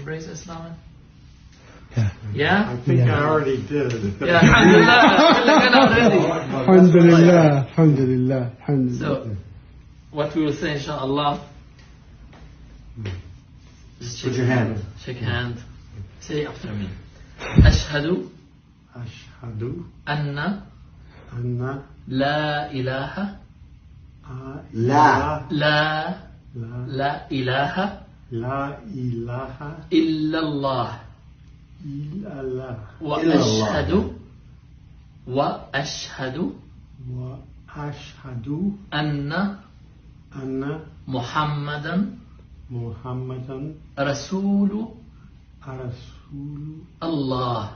embrace Islam? Yeah. Yeah? I think I already did. Yeah, alhamdulillah. already. Alhamdulillah, alhamdulillah, alhamdulillah. So, what we will say, inshallah, just Put your hand. Shake hand. Say after me. Ashhadu Ashhadu anna anna la ilaha la la ilaha la ilaha illallah illallah wa ashhadu wa ashhadu anna Muhammadan Rasul Allah.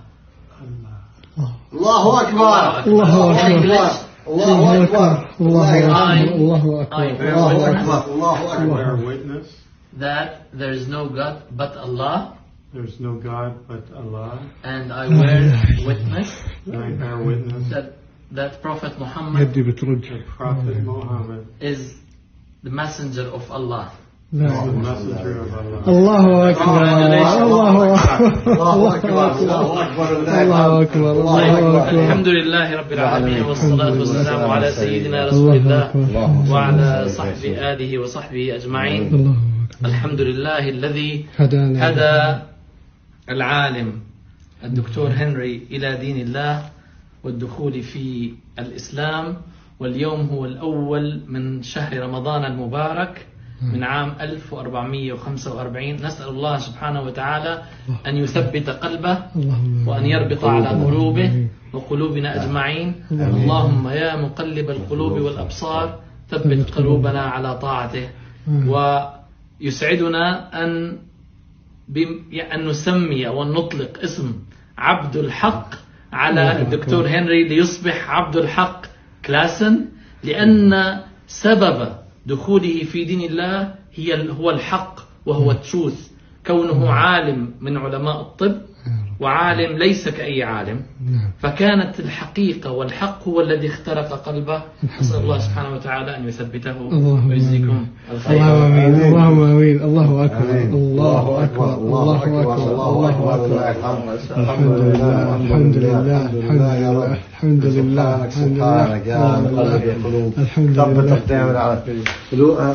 Allahu Akbar. Allahu Akbar. Allahu Akbar. Allahu Akbar. Allahu Akbar. Allahu I Akbar. bear witness That there is no God but Allah, there's no God but Allah, and I bear witness and I bear witness that Prophet Muhammad يدي بترد. that Prophet Muhammad is the messenger of Allah. is لا. the messenger of Allah. الله أكبر. الله أكبر. Allahu Akbar. Allahu Akbar. الله أكبر. الله أكبر. الحمد لله رب العالمين والصلاة والسلام على سيدنا رسول الله وعلى صحبه آله وصحبه أجمعين. الله الحمد لله الذي هدانا. هدى العالم الدكتور هنري إلى دين الله والدخول في الإسلام، واليوم هو الأول من شهر رمضان المبارك من عام 1445. نسأل الله سبحانه وتعالى أن يثبت قلبه وأن يربط على قلوبه وقلوبنا أجمعين. اللهم يا مقلب القلوب والأبصار ثبت قلوبنا على طاعته. ويسعدنا أن نسمي ونطلق اسم عبد الحق على الدكتور هنري ليصبح عبد الحق كلاسن، لأن سبب دخوله في دين الله هو الحق وهو التروث، كونه عالم من علماء الطب وعالم ليس كأي عالم، فكانت الحقيقة والحق هو الذي اخترق قلبه. نسأل الله سبحانه وتعالى أن يثبته ويجزيكم الخير. اللهم آمين. اللهم آمين. الله أكبر. الله أكبر. الله أكبر. الله أكبر. الحمد لله. الحمد لله. الحمد لله. الحمد لله. سبحانك يا مقلب القلوب الحمد ثبت لله. أقدامنا على قلوبنا.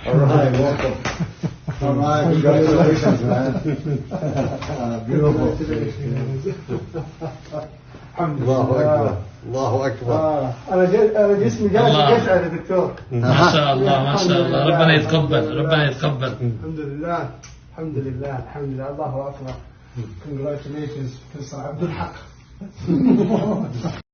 Alright, welcome. Alright, congratulations, man. Beautiful. Allahu Akbar. Allahu Akbar. أنا جسمي جالس يا دكتور. ما شاء الله ما شاء الله. ربنا يتقبل ربنا يتقبل. الحمد لله الحمد لله الحمد لله. الله أكبر. Congratulations, Mr. عبد الحق.